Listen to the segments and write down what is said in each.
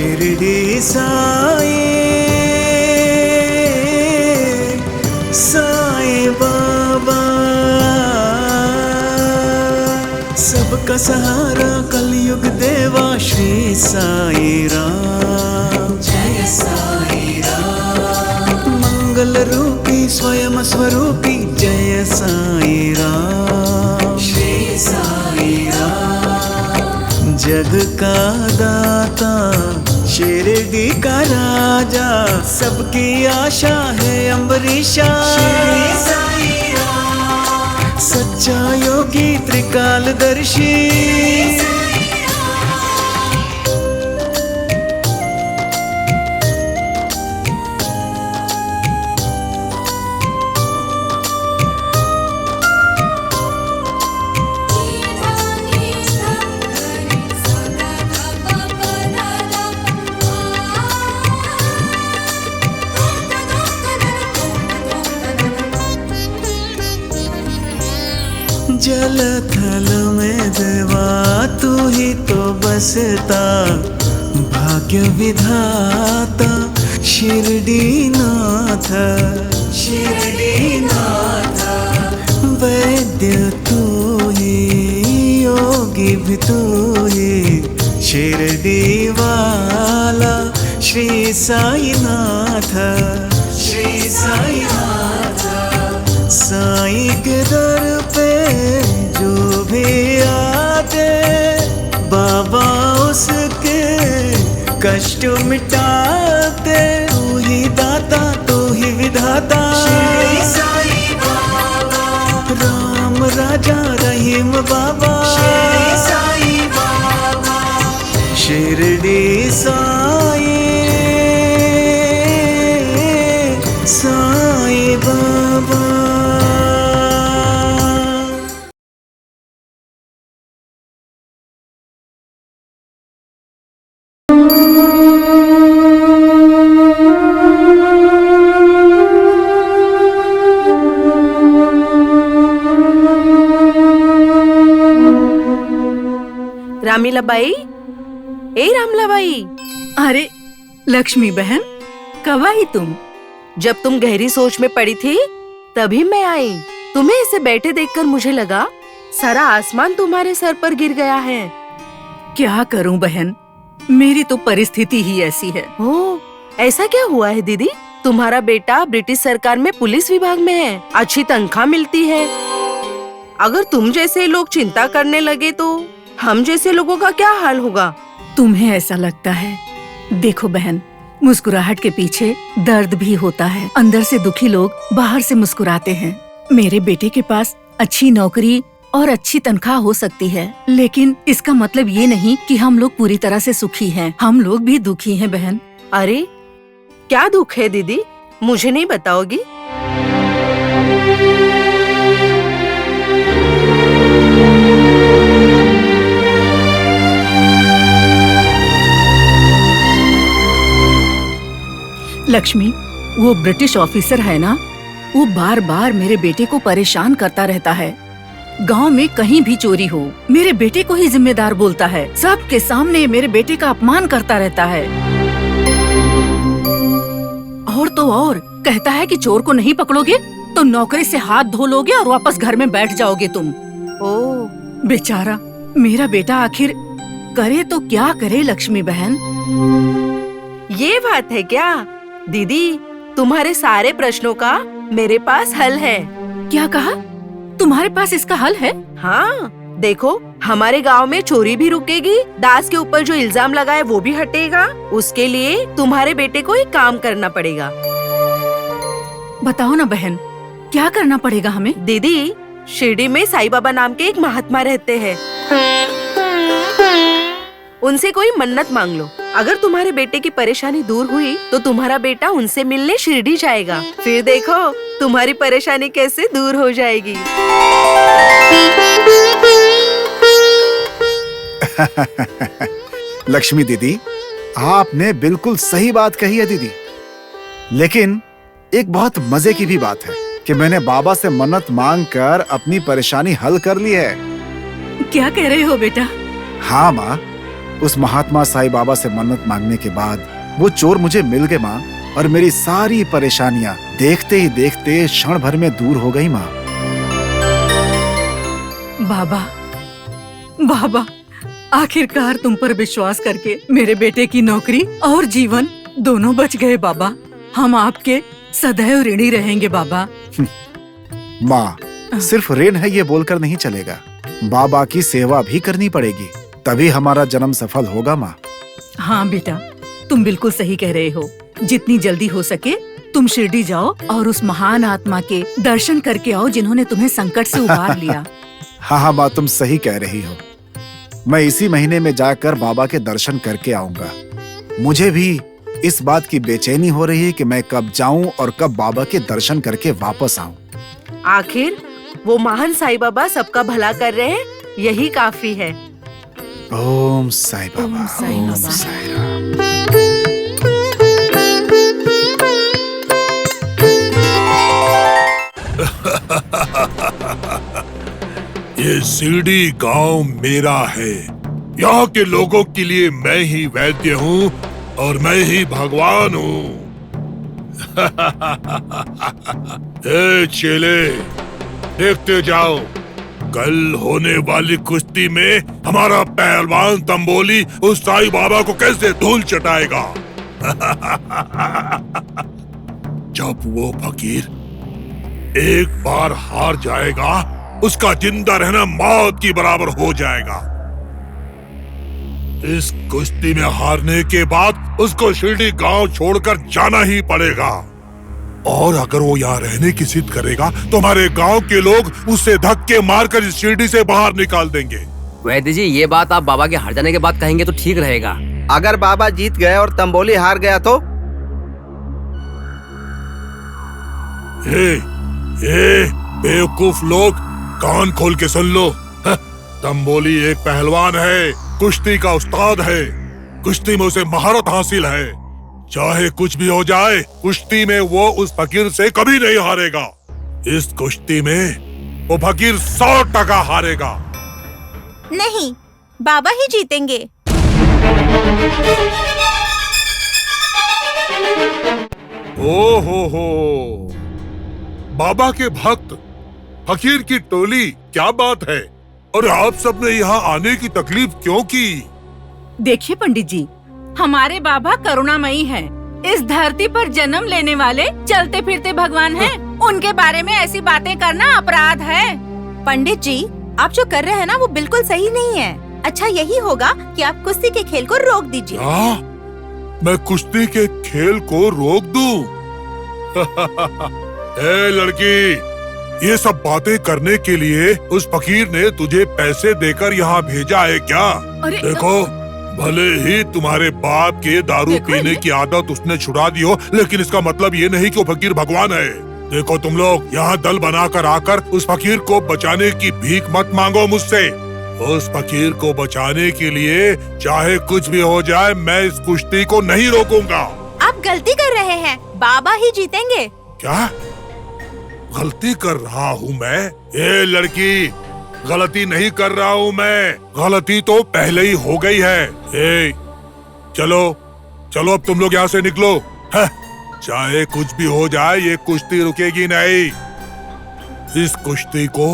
शिरडी साई साई बाबा, सबका सहारा कलयुग देवा श्री साई राम। जय साई राम। मंगल रूपी स्वयं स्वरूपी जय साई राम। श्री साई राम। जग का दाता शिरडी का राजा, सबकी आशा है अम्बरीशा। श्री साई राम। सच्चा योगी त्रिकालदर्शी, जल थल में देवा तू ही तो बसता, भाग्य विधाता शिरडी नाथ। शिरडी नाथ। वैद्य तू ही योगी भी तू ही, शिरडी वाला श्री साई नाथ। श्री साई नाथ। साई के दर पे जो भी आते, बाबा उसके कष्ट मिटाते। तू ही दाता तू ही विधाता, श्री साई बाबा। राम राजा रहीम बाबा। श्री साई बाबा। शिरडी साई साई बाबा। रामीलाबाई, ए रामलाबाई। अरे लक्ष्मी बहन, कब आई तुम? जब तुम गहरी सोच में पड़ी थी तभी मैं आई। तुम्हें ऐसे बैठे देखकर मुझे लगा सारा आसमान तुम्हारे सर पर गिर गया है। क्या करूं बहन, मेरी तो परिस्थिति ही ऐसी है। ओह, ऐसा क्या हुआ है दीदी? तुम्हारा बेटा ब्रिटिश सरकार में पुलिस विभाग में है, अच्छी तनख्वाह मिलती है। अगर तुम जैसे लोग चिंता करने लगे तो हम जैसे लोगों का क्या हाल होगा? तुम्हें ऐसा लगता है? देखो बहन, मुस्कुराहट के पीछे दर्द भी होता है। अंदर से दुखी लोग बाहर से मुस्कुराते हैं। मेरे बेटे के पास अच्छी नौकरी और अच्छी तनख्वाह हो सकती है, लेकिन इसका मतलब ये नहीं कि हम लोग पूरी तरह से सुखी हैं। हम लोग भी दुखी हैं बहन। अरे क्या दुख है दीदी, मुझे नहीं बताओगी? लक्ष्मी, वो ब्रिटिश ऑफिसर है ना, वो बार बार मेरे बेटे को परेशान करता रहता है। गांव में कहीं भी चोरी हो, मेरे बेटे को ही जिम्मेदार बोलता है। सबके सामने मेरे बेटे का अपमान करता रहता है। और तो और कहता है कि चोर को नहीं पकड़ोगे तो नौकरी से हाथ धो लोगे और वापस घर में बैठ जाओगे तुम। ओह, बेचारा मेरा बेटा आखिर करे तो क्या करे लक्ष्मी बहन। ये बात है क्या? दीदी, तुम्हारे सारे प्रश्नों का मेरे पास हल है। क्या कहा? तुम्हारे पास इसका हल है? हाँ, देखो, हमारे गांव में चोरी भी रुकेगी, दास के ऊपर जो इल्जाम लगा है वो भी हटेगा। उसके लिए तुम्हारे बेटे को एक काम करना पड़ेगा। बताओ ना बहन, क्या करना पड़ेगा हमें? दीदी, शिरडी में साईं बाबा नाम के एक महात्मा रहते हैं। उनसे कोई मन्नत मांग लो। अगर तुम्हारे बेटे की परेशानी दूर हुई तो तुम्हारा बेटा उनसे मिलने शिरडी जाएगा। फिर देखो तुम्हारी परेशानी कैसे दूर हो जाएगी। लक्ष्मी दीदी, आपने बिल्कुल सही बात कही है दीदी। लेकिन एक बहुत मजे की भी बात है कि मैंने बाबा से मन्नत मांग कर अपनी परेशानी हल कर ली है। क्या कह रहे हो बेटा? हाँ माँ, उस महात्मा साईं बाबा से मन्नत मांगने के बाद वो चोर मुझे मिल गए माँ, और मेरी सारी परेशानियां देखते ही देखते क्षण भर में दूर हो गई माँ। बाबा, बाबा, आखिरकार तुम पर विश्वास करके मेरे बेटे की नौकरी और जीवन दोनों बच गए बाबा। हम आपके सदैव ऋणी रहेंगे बाबा। माँ, सिर्फ ऋण है ये बोलकर नहीं चलेगा, बाबा की सेवा भी करनी पड़ेगी, तभी हमारा जन्म सफल होगा माँ। हाँ बेटा, तुम बिल्कुल सही कह रहे हो। जितनी जल्दी हो सके तुम शिरडी जाओ और उस महान आत्मा के दर्शन करके आओ जिन्होंने तुम्हें संकट से उबार लिया। हाँ माँ, तुम सही कह रही हो। मैं इसी महीने में जाकर बाबा के दर्शन करके आऊंगा। मुझे भी इस बात की बेचैनी हो रही है कि मैं कब जाऊं और कब बाबा के दर्शन करके वापस आऊं। आखिर वो महान साईं बाबा सबका भला कर रहे हैं, यही काफी है। ओम साईं बाबा, ओम साईं ओम बाबा। साईं राम। ये शिरडी गांव मेरा है। यहाँ के लोगों के लिए मैं ही वैद्य हूँ और मैं ही भगवान हूँ। ए चेले, देखते जाओ, कल होने वाली कुश्ती में हमारा पहलवान तंबोली उस साईं बाबा को कैसे धूल चटाएगा। जब वो फकीर एक बार हार जाएगा, उसका जिंदा रहना मौत की बराबर हो जाएगा। इस कुश्ती में हारने के बाद उसको शिरडी गांव छोड़कर जाना ही पड़ेगा, और अगर वो यहाँ रहने की जिद करेगा तो हमारे गांव के लोग उससे धक्के मारकर इस शिरडी से बाहर निकाल देंगे। वैद्य जी, ये बात आप बाबा के हार जाने के बाद कहेंगे तो ठीक रहेगा। अगर बाबा जीत गए और तंबोली हार गया तो? बेवकूफ लोग, कान खोल के सुन लो। तंबोली एक पहलवान है, कुश्ती का उस्ताद है, कुश्ती में उसे महारत हासिल है। चाहे कुछ भी हो जाए, कुश्ती में वो उस फकीर से कभी नहीं हारेगा। इस कुश्ती में वो फकीर 100% हारेगा। नहीं, बाबा ही जीतेंगे। ओहो, बाबा के भक्त, फकीर की टोली, क्या बात है। और आप सबने यहाँ आने की तकलीफ क्यों की? देखिए पंडित जी, हमारे बाबा करुणामयी हैं। इस धरती पर जन्म लेने वाले चलते फिरते भगवान हैं। उनके बारे में ऐसी बातें करना अपराध है। पंडित जी, आप जो कर रहे हैं ना वो बिल्कुल सही नहीं है। अच्छा यही होगा कि आप कुश्ती के खेल को रोक दीजिए। क्या? मैं कुश्ती के खेल को रोक दूं? ए लड़की, ये सब बातें करने के लिए उस फकीर ने तुझे पैसे देकर यहाँ भेजा है क्या? देखो, भले ही तुम्हारे बाप के दारू पीने की आदत उसने छुड़ा दी हो, लेकिन इसका मतलब ये नहीं कि वो फकीर भगवान है। देखो तुम लोग यहाँ दल बनाकर आकर उस फकीर को बचाने की भीख मत मांगो मुझसे। उस फकीर को बचाने के लिए चाहे कुछ भी हो जाए, मैं इस कुश्ती को नहीं रोकूंगा। आप गलती कर रहे हैं, बाबा ही जीतेंगे। क्या गलती कर रहा हूँ मैं? ये लड़की, गलती नहीं कर रहा हूँ मैं, गलती तो पहले ही हो गई है। ए, चलो चलो अब तुम लोग यहाँ से निकलो। चाहे कुछ भी हो जाए, ये कुश्ती रुकेगी नहीं। इस कुश्ती को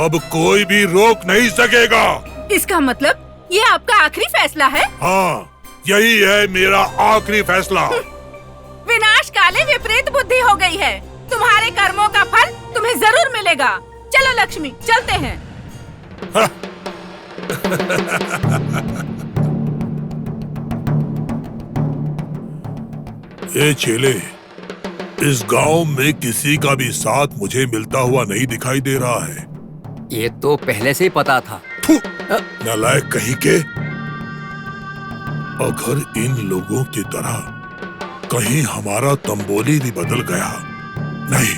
अब कोई भी रोक नहीं सकेगा। इसका मतलब ये आपका आखिरी फैसला है? हाँ, यही है मेरा आखिरी फैसला। विनाश काले विपरीत बुद्धि हो गई है। तुम्हारे कर्मों का फल तुम्हें जरूर मिलेगा। चलो लक्ष्मी, चलते हैं। ए चेले, इस गांव में किसी का भी साथ मुझे मिलता हुआ नहीं दिखाई दे रहा है। ये तो पहले से ही पता था। नालायक कहीं के। अगर इन लोगों की तरह कहीं हमारा तंबोली भी बदल गया, नहीं,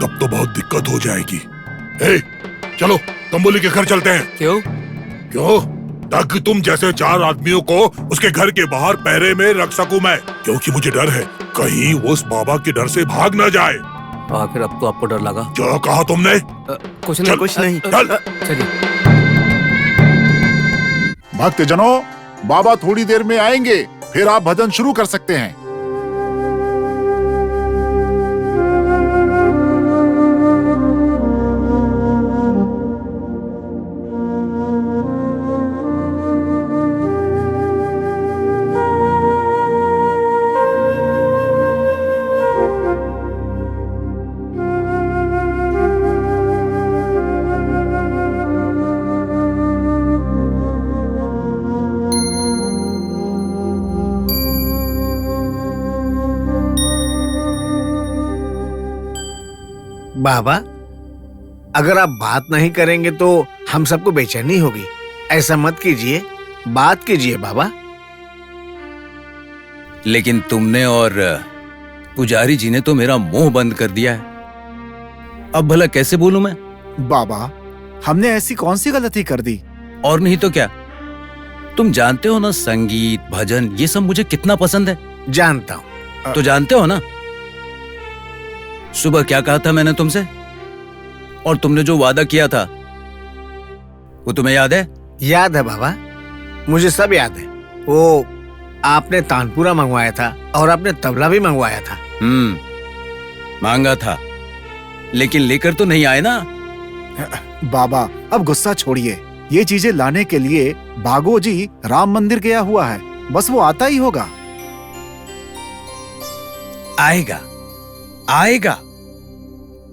तब तो बहुत दिक्कत हो जाएगी। ए, चलो तंबोली के घर चलते हैं। क्यों? क्यों? ताकि तुम जैसे 4 आदमियों को उसके घर के बाहर पहरे में रख सकूं मैं, क्योंकि मुझे डर है कहीं वो उस बाबा के डर से भाग ना जाए। आखिर अब तो आपको डर लगा? क्या कहा तुमने? कुछ नहीं, कुछ नहीं। चल। चलिए। भक्तजनों, बाबा थोड़ी देर में आएंगे, फिर आप भजन शुरू कर सकते हैं। बाबा, अगर आप बात नहीं करेंगे तो हम सबको बेचैनी होगी। ऐसा मत कीजिए, बात कीजिए बाबा। लेकिन तुमने और पुजारी जी ने तो मेरा मुंह बंद कर दिया है। अब भला कैसे बोलूं मैं? बाबा, हमने ऐसी कौन सी गलती कर दी? और नहीं तो क्या, तुम जानते हो ना संगीत भजन ये सब मुझे कितना पसंद है। जानता हूँ। तो जानते हो ना सुबह क्या कहा था मैंने तुमसे, और तुमने जो वादा किया था वो तुम्हें याद है? याद है बाबा, मुझे सब याद है। वो आपने तानपुरा मंगवाया था और आपने तबला भी मंगवाया था। मांगा था, लेकिन लेकर तो नहीं आए ना। बाबा, अब गुस्सा छोड़िए। ये चीजें लाने के लिए भागो जी राम मंदिर गया हुआ है, बस वो आता ही होगा। आएगा आएगा,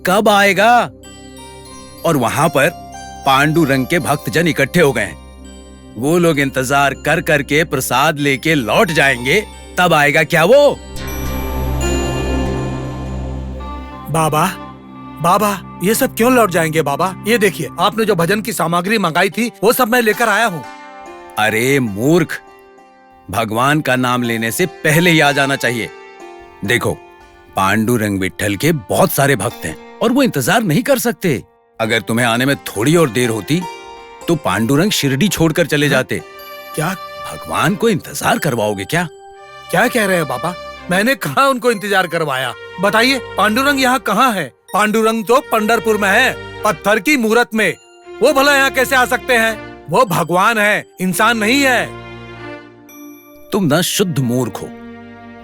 कब आएगा? और वहां पर पांडुरंग के भक्तजन इकट्ठे हो गए हैं। वो लोग इंतजार कर करके प्रसाद लेके लौट जाएंगे, तब आएगा क्या वो? बाबा, बाबा, ये सब क्यों लौट जाएंगे बाबा? ये देखिए, आपने जो भजन की सामग्री मंगाई थी वो सब मैं लेकर आया हूँ। अरे मूर्ख, भगवान का नाम लेने से पहले ही आ जाना चाहिए। देखो, पांडुरंग विट्ठल के बहुत सारे भक्त हैं और वो इंतजार नहीं कर सकते। अगर तुम्हें आने में थोड़ी और देर होती तो पांडुरंग शिरडी छोड़कर चले जाते। क्या भगवान को इंतजार करवाओगे क्या? क्या कह रहे हैं बाबा? मैंने कहाँ उनको इंतजार करवाया? बताइए, पांडुरंग यहाँ कहाँ है? पांडुरंग तो पंढरपुर में है, पत्थर की मूरत में। वो भला यहाँ कैसे आ सकते हैं? वो भगवान है, इंसान नहीं है। तुम ना शुद्ध मूर्ख हो।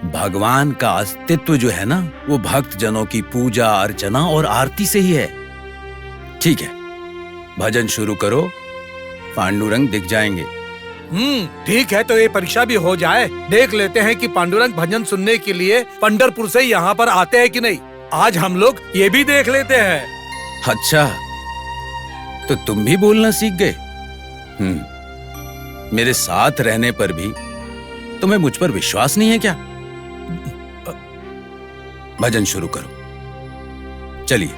भगवान का अस्तित्व जो है ना, वो भक्त जनों की पूजा अर्चना और आरती से ही है। ठीक है, भजन शुरू करो, पांडुरंग दिख जाएंगे। ठीक है, तो ये परीक्षा भी हो जाए। देख लेते हैं कि पांडुरंग भजन सुनने के लिए पंढरपुर से यहाँ पर आते हैं कि नहीं। आज हम लोग ये भी देख लेते हैं। अच्छा, तो तुम भी बोलना सीख गए? मेरे साथ रहने पर भी तुम्हें मुझ पर विश्वास नहीं है क्या? भजन शुरू करो, चलिए।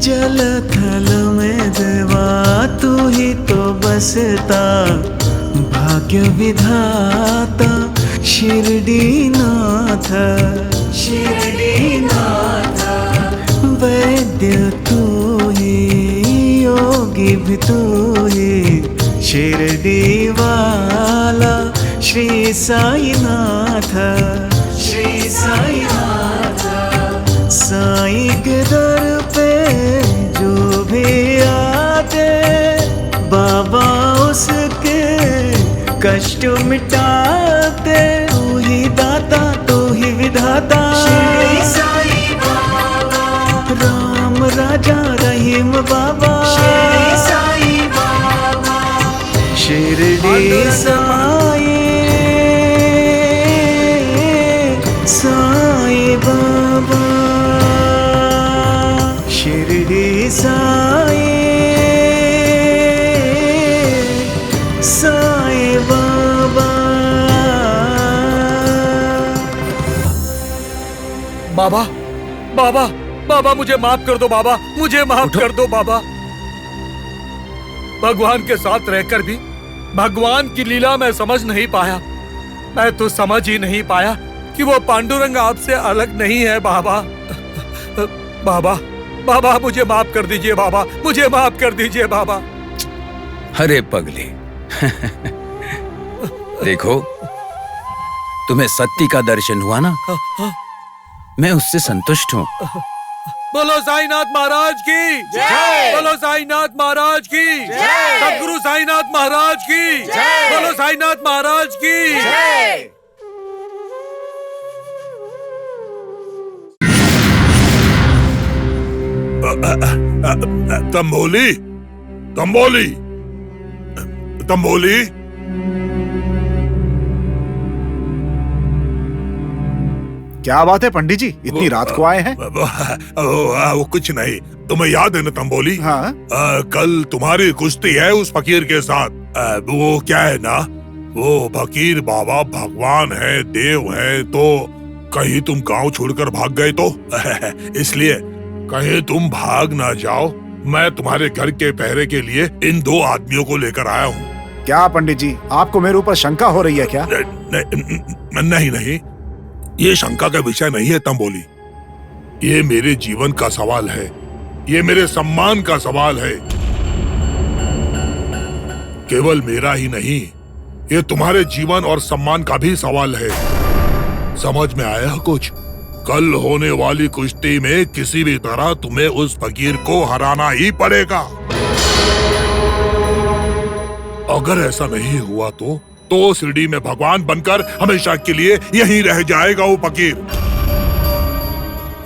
जल थल में देवा तू ही तो बसता, भाग्य विधाता शिरडी नाथ, शिरडी नाथ। वैद्य तू ही, योगी भी तू ही, शिरडी वाला श्री साई नाथ, श्री साई नाथ। साई के दर पे जो भी आते, बाबा उसके कष्ट मिटाते। तू ही दाता, तू ही विधाता, श्री साई बाबा। राम राजा रहीम बाबा, श्री साई बाबा। शिरडी साई, साई बाबा, शिरडी साई, साई बाबा। बाबा, बाबा, बाबा, मुझे माफ कर दो बाबा, मुझे माफ कर दो बाबा। भगवान के साथ रहकर भी भगवान की लीला मैं समझ नहीं पाया। मैं तो समझ ही नहीं पाया कि वो पांडुरंग आपसे अलग नहीं है बाबा। बाबा, बाबा, मुझे माफ कर दीजिए बाबा, मुझे माफ कर दीजिए बाबा। अरे पगले, देखो, तुम्हें सत्य का दर्शन हुआ ना, मैं उससे संतुष्ट हूँ। बोलो साईनाथ महाराज की जय। बोलो साईनाथ महाराज की जय। सदगुरु साईनाथ महाराज की जय। बोलो साईनाथ महाराज की जय। तंबोली, तंबोली, तंबोली। क्या बात है पंडित जी, इतनी रात को आए हैं? वो कुछ नहीं, तुम्हें याद है ना तंबोली? हाँ। कल तुम्हारी कुश्ती है उस फकीर के साथ। वो क्या है ना, वो फकीर बाबा भगवान है, देव है, तो कहीं तुम गांव छोड़कर भाग गए तो इसलिए कहीं तुम भाग ना जाओ, मैं तुम्हारे घर के पहरे के लिए इन 2 आदमियों को लेकर आया हूँ। क्या पंडित जी, आपको मेरे ऊपर शंका हो रही है क्या? नहीं नहीं, ये शंका का विषय नहीं है तंबोली। ये मेरे जीवन का सवाल है, ये मेरे सम्मान का सवाल है। केवल मेरा ही नहीं, ये तुम्हारे जीवन और सम्मान का भी सवाल है। समझ में आया कुछ? कल होने वाली कुश्ती में किसी भी तरह तुम्हें उस फकीर को हराना ही पड़ेगा। अगर ऐसा नहीं हुआ तो शिरडी में भगवान बनकर हमेशा के लिए यहीं रह जाएगा वो फकीर।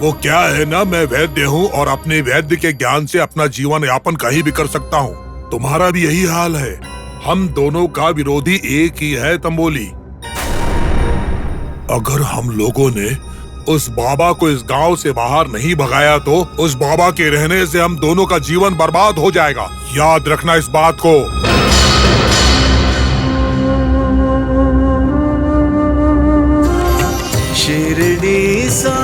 वो क्या है ना, मैं वैद्य हूँ और अपने वैद्य के ज्ञान से अपना जीवन यापन कहीं भी कर सकता हूँ। तुम्हारा भी यही हाल है। हम दोनों का विरोधी एक ही है तंबोली। अगर हम लोगों ने उस बाबा को इस गांव से बाहर नहीं भगाया तो उस बाबा के रहने से हम दोनों का जीवन बर्बाद हो जाएगा। याद रखना इस बात को। शिरडी सा